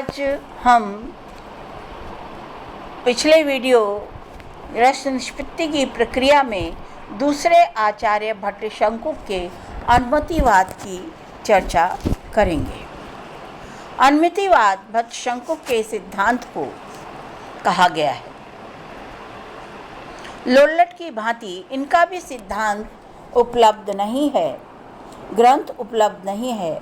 आज हम पिछले वीडियो रस निष्पत्ति की प्रक्रिया में दूसरे आचार्य भट्ट शंकुक के अनुमितिवाद की चर्चा करेंगे। अनुमितिवाद भट्ट शंकुक के सिद्धांत को कहा गया है। लोल्लट की भांति इनका भी सिद्धांत उपलब्ध नहीं है, ग्रंथ उपलब्ध नहीं है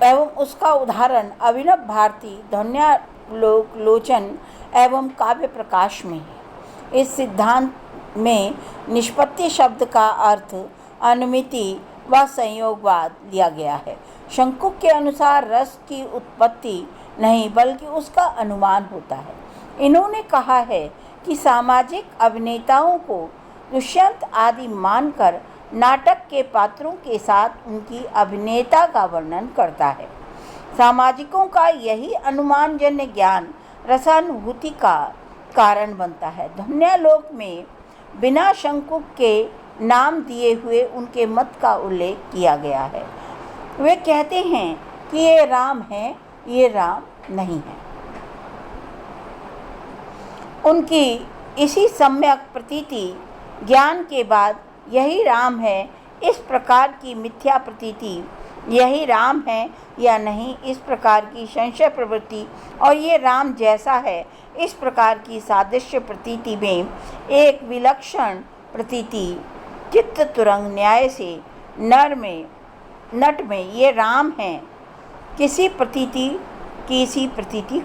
एवं उसका उदाहरण अभिनव भारती ध्वन्यालोचन एवं काव्य प्रकाश में है। इस सिद्धांत में निष्पत्ति शब्द का अर्थ अनुमिति व संयोगवाद लिया गया है। शंकुक के अनुसार रस की उत्पत्ति नहीं बल्कि उसका अनुमान होता है। इन्होंने कहा है कि सामाजिक अभिनेताओं को दुष्यंत आदि मानकर नाटक के पात्रों के साथ उनकी अभिनेता का वर्णन करता है। सामाजिकों का यही अनुमानजन्य ज्ञान रसानुभूति का कारण बनता है। ध्वन्यालोक में बिना शंकुक के नाम दिए हुए उनके मत का उल्लेख किया गया है। वे कहते हैं कि ये राम है, ये राम नहीं है। उनकी इसी सम्यक प्रतीति ज्ञान के बाद यही राम है, इस प्रकार की मिथ्या प्रतीति यही राम है या नहीं, इस प्रकार की संशय प्रवृत्ति और ये राम जैसा है, इस प्रकार की सादृश्य प्रतीति में एक विलक्षण प्रतीति चित्त तुरंग न्याय से नट में ये राम है किसी प्रतीति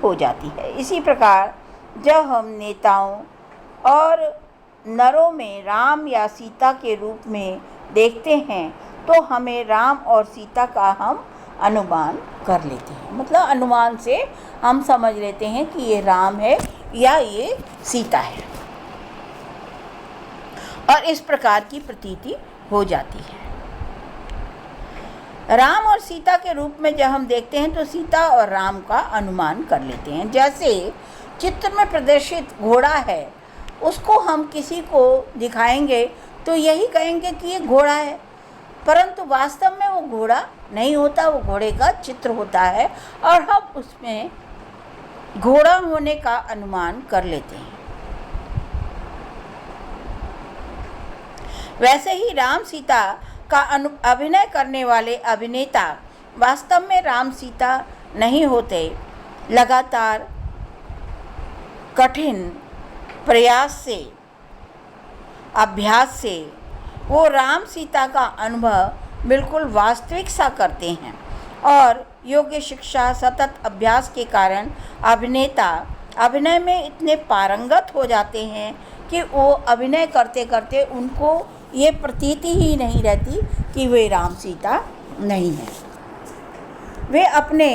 हो जाती है। इसी प्रकार जब हम नेताओं और नरों में राम या सीता के रूप में देखते हैं तो हमें राम और सीता का हम अनुमान कर लेते हैं। मतलब अनुमान से हम समझ लेते हैं कि ये राम है या ये सीता है और इस प्रकार की प्रतीति हो जाती है। राम और सीता के रूप में जब हम देखते हैं तो सीता और राम का अनुमान कर लेते हैं। जैसे चित्र में प्रदर्शित घोड़ा है, उसको हम किसी को दिखाएंगे तो यही कहेंगे कि ये घोड़ा है, परंतु वास्तव में वो घोड़ा नहीं होता, वो घोड़े का चित्र होता है और हम उसमें घोड़ा होने का अनुमान कर लेते हैं। वैसे ही राम सीता का अभिनय करने वाले अभिनेता वास्तव में राम सीता नहीं होते। लगातार कठिन प्रयास से, अभ्यास से वो राम सीता का अनुभव बिल्कुल वास्तविक सा करते हैं और योग्य शिक्षा सतत अभ्यास के कारण अभिनेता अभिनय में इतने पारंगत हो जाते हैं कि वो अभिनय करते करते उनको ये प्रतीति ही नहीं रहती कि वे राम सीता नहीं हैं। वे अपने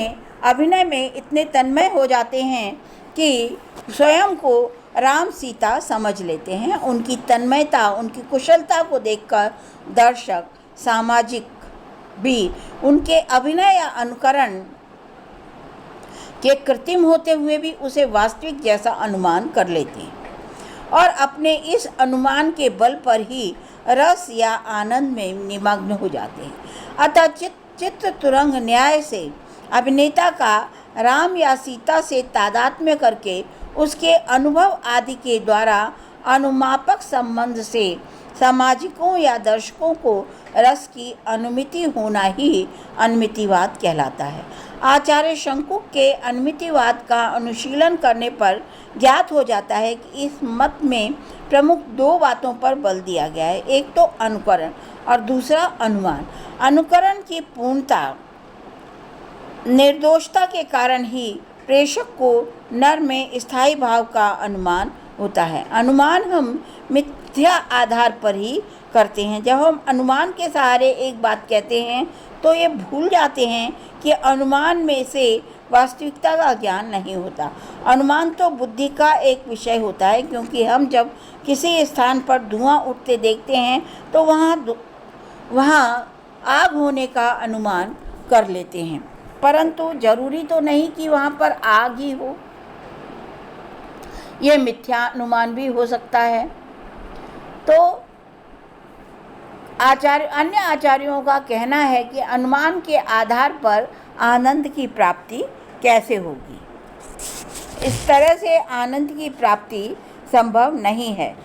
अभिनय में इतने तन्मय हो जाते हैं कि स्वयं को राम सीता समझ लेते हैं। उनकी तन्मयता, उनकी कुशलता को देखकर दर्शक, सामाजिक भी उनके अभिनय या अनुकरण के कृत्रिम होते हुए भी उसे वास्तविक जैसा अनुमान कर लेते हैं और अपने इस अनुमान के बल पर ही रस या आनंद में निमग्न हो जाते हैं। अतः चित्त तुरंग न्याय से अभिनेता का राम या सीता से तादात्म्य करके उसके अनुभव आदि के द्वारा अनुमापक संबंध से सामाजिकों या दर्शकों को रस की अनुमिति होना ही अनुमितिवाद कहलाता है। आचार्य शंकुक के अनुमितिवाद का अनुशीलन करने पर ज्ञात हो जाता है कि इस मत में प्रमुख दो बातों पर बल दिया गया है। एक तो अनुकरण और दूसरा अनुमान। अनुकरण की पूर्णता निर्दोषता के कारण ही प्रेषक को नर में स्थायी भाव का अनुमान होता है। अनुमान हम मिथ्या आधार पर ही करते हैं। जब हम अनुमान के सहारे एक बात कहते हैं तो ये भूल जाते हैं कि अनुमान में से वास्तविकता का ज्ञान नहीं होता। अनुमान तो बुद्धि का एक विषय होता है, क्योंकि हम जब किसी स्थान पर धुआं उठते देखते हैं तो वहाँ आग होने का अनुमान कर लेते हैं, परंतु जरूरी तो नहीं कि वहाँ पर आग ही हो, ये मिथ्या अनुमान भी हो सकता है। तो अन्य आचार्यों का कहना है कि अनुमान के आधार पर आनंद की प्राप्ति कैसे होगी। इस तरह से आनंद की प्राप्ति संभव नहीं है।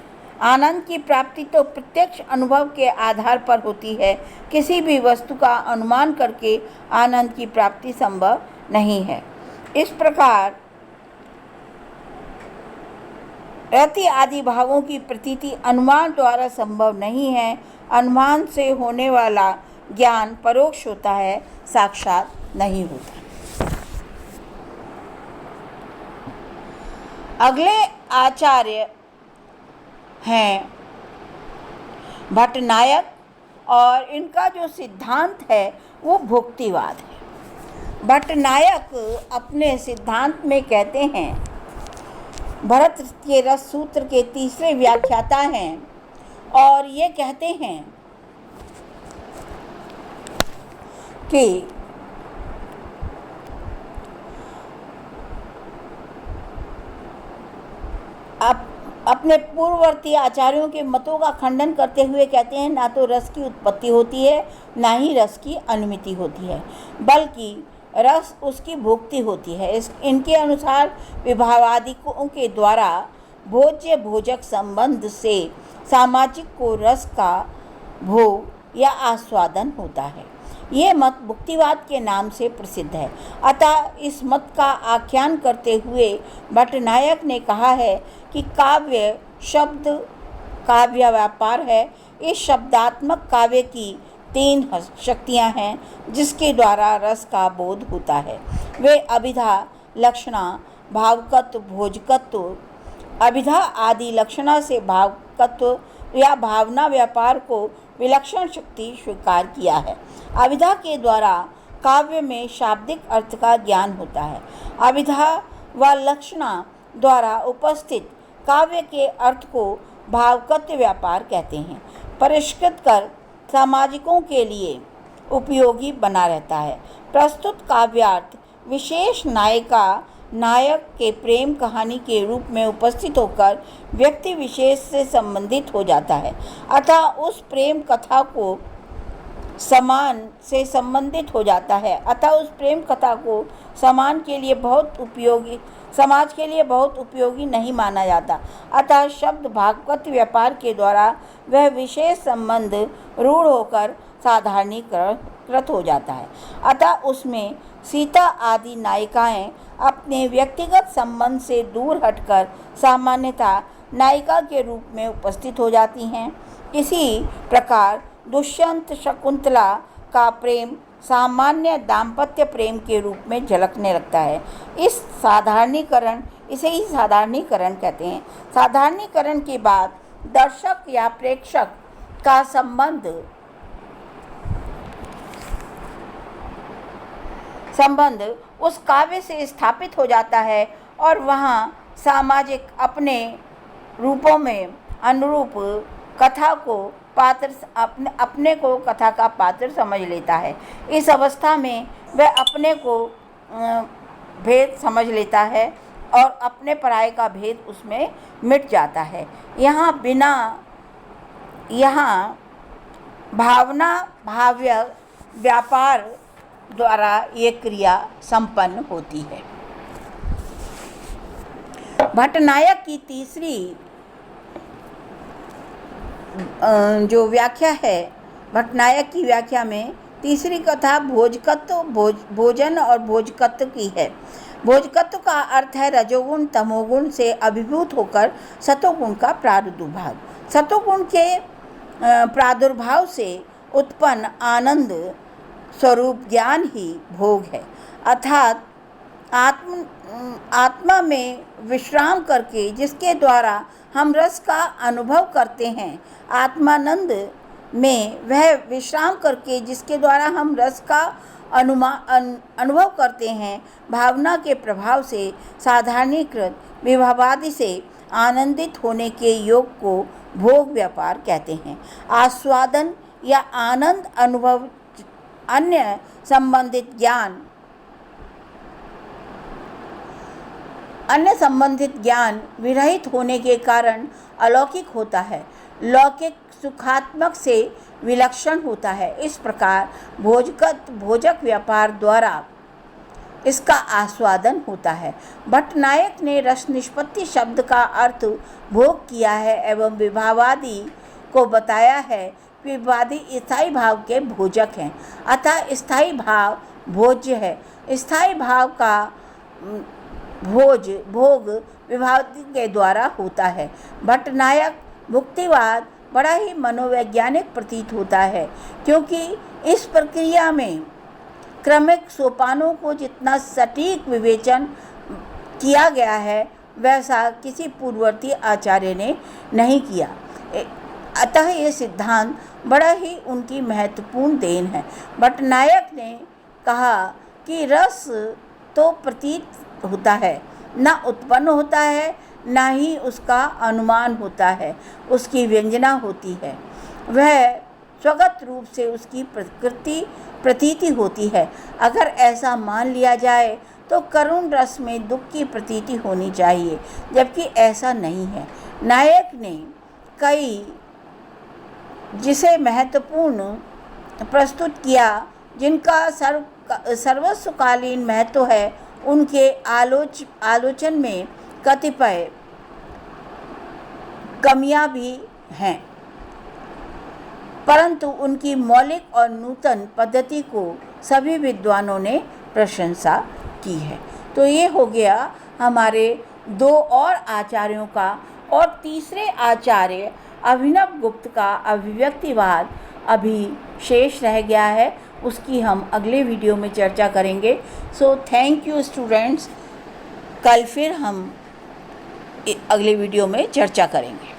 आनंद की प्राप्ति तो प्रत्यक्ष अनुभव के आधार पर होती है। किसी भी वस्तु का अनुमान करके आनंद की प्राप्ति संभव नहीं है। इस प्रकार रति आदि भावों की प्रतीति अनुमान द्वारा संभव नहीं है। अनुमान से होने वाला ज्ञान परोक्ष होता है, साक्षात नहीं होता। अगले आचार्य हैं भट्टनायक, और इनका जो सिद्धांत है वो भुक्तिवाद है। भट्टनायक अपने सिद्धांत में कहते हैं, भरत के रस सूत्र के तीसरे व्याख्याता हैं, और ये कहते हैं कि अपने पूर्ववर्ती आचार्यों के मतों का खंडन करते हुए कहते हैं, ना तो रस की उत्पत्ति होती है, ना ही रस की अनुमिति होती है, बल्कि रस उसकी भुक्ति होती है। इनके अनुसार विभावादिकों के द्वारा भोज्य भोजक संबंध से सामाजिक को रस का भोग या आस्वादन होता है। ये मत भुक्तिवाद के नाम से प्रसिद्ध है। अतः इस मत का आख्यान करते हुए भट्टनायक ने कहा है कि काव्य शब्द काव्य व्यापार है। इस शब्दात्मक काव्य की 3 शक्तियाँ हैं जिसके द्वारा रस का बोध होता है। वे अभिधा, लक्षणा, भावकत्व, भोजकत्व। अभिधा आदि लक्षणा से भावकत्व या भावना व्यापार को विलक्षण शक्ति स्वीकार किया है। अभिधा के द्वारा काव्य में शाब्दिक अर्थ का ज्ञान होता है। अभिधा व लक्षणा द्वारा उपस्थित काव्य के अर्थ को भावकत्व व्यापार कहते हैं। परिष्कृत कर सामाजिकों के लिए उपयोगी बना रहता है। प्रस्तुत काव्यार्थ विशेष नायिका नायक के प्रेम कहानी के रूप में उपस्थित होकर व्यक्ति विशेष से संबंधित हो जाता है। अतः उस प्रेम कथा को समान से संबंधित हो जाता है। अतः उस प्रेम कथा को समान के लिए बहुत उपयोगी, समाज के लिए बहुत उपयोगी नहीं माना जाता। अतः शब्द भागवत व्यापार के द्वारा वह विशेष संबंध रूढ़ होकर साधारणीकृत हो जाता है। अतः उसमें सीता आदि नायिकाएं अपने व्यक्तिगत संबंध से दूर हटकर सामान्यतः नायिका के रूप में उपस्थित हो जाती हैं। इसी प्रकार दुष्यंत शकुंतला का प्रेम सामान्य दाम्पत्य प्रेम के रूप में झलकने लगता है। इसे ही साधारणीकरण कहते हैं। साधारणीकरण के बाद दर्शक या प्रेक्षक का संबंध उस काव्य से स्थापित हो जाता है और वहाँ सामाजिक अपने रूपों में अनुरूप कथा को पात्र अपने को कथा का पात्र समझ लेता है। इस अवस्था में वह अपने को भेद समझ लेता है और अपने पराये का भेद उसमें मिट जाता है। यहाँ भावना भाव्य व्यापार द्वारा ये क्रिया संपन्न होती है। भट्टनायक की तीसरी जो व्याख्या है, भट्टनायक की व्याख्या में तीसरी कथा भोजकत्व भोजन और भोजकत्व की है। भोजकत्व का अर्थ है रजोगुण तमोगुण से अभिभूत होकर सतोगुण का प्रादुर्भाव। सतोगुण के प्रादुर्भाव से उत्पन्न आनंद स्वरूप ज्ञान ही भोग है। अर्थात आत्मा में विश्राम करके जिसके द्वारा हम रस का अनुभव करते हैं, आत्मानंद में वह विश्राम करके जिसके द्वारा हम रस का अनुभव करते हैं, भावना के प्रभाव से साधारणीकृत विभावादि से आनंदित होने के योग को भोग व्यापार कहते हैं। आस्वादन या आनंद अनुभव अन्य संबंधित ज्ञान विरहित होने के कारण अलौकिक होता है, लौकिक सुखात्मक से विलक्षण होता है। इस प्रकार भोजक व्यापार द्वारा इसका आस्वादन होता है। भट्टनायक ने रस निष्पत्ति शब्द का अर्थ भोग किया है एवं विभावादि को बताया है। विभावादि स्थायी भाव के भोजक हैं, अतः स्थायी भाव भोज्य है। स्थायी भाव का भोग विभावादि के द्वारा होता है। भट्टनायक भुक्तिवाद बड़ा ही मनोवैज्ञानिक प्रतीत होता है, क्योंकि इस प्रक्रिया में क्रमिक सोपानों को जितना सटीक विवेचन किया गया है वैसा किसी पूर्ववर्ती आचार्य ने नहीं किया। अतः ये सिद्धांत बड़ा ही उनकी महत्वपूर्ण देन है। भट्टनायक ने कहा कि रस तो प्रतीत होता है, न उत्पन्न होता है, न ही उसका अनुमान होता है, उसकी व्यंजना होती है। वह स्वगत रूप से उसकी प्रतीति होती है। अगर ऐसा मान लिया जाए तो करुण रस में दुख की प्रतीति होनी चाहिए, जबकि ऐसा नहीं है। नायक ने कई जिसे महत्वपूर्ण प्रस्तुत किया, जिनका सर्वस्वकालीन महत्व है, उनके आलोचन में कतिपय कमियां भी हैं, परंतु उनकी मौलिक और नूतन पद्धति को सभी विद्वानों ने प्रशंसा की है। तो ये हो गया हमारे दो और आचार्यों का, और तीसरे आचार्य अभिनव गुप्त का अभिव्यक्तिवाद अभी शेष रह गया है, उसकी हम अगले वीडियो में चर्चा करेंगे। सो थैंक यू स्टूडेंट्स, कल फिर हम अगले वीडियो में चर्चा करेंगे।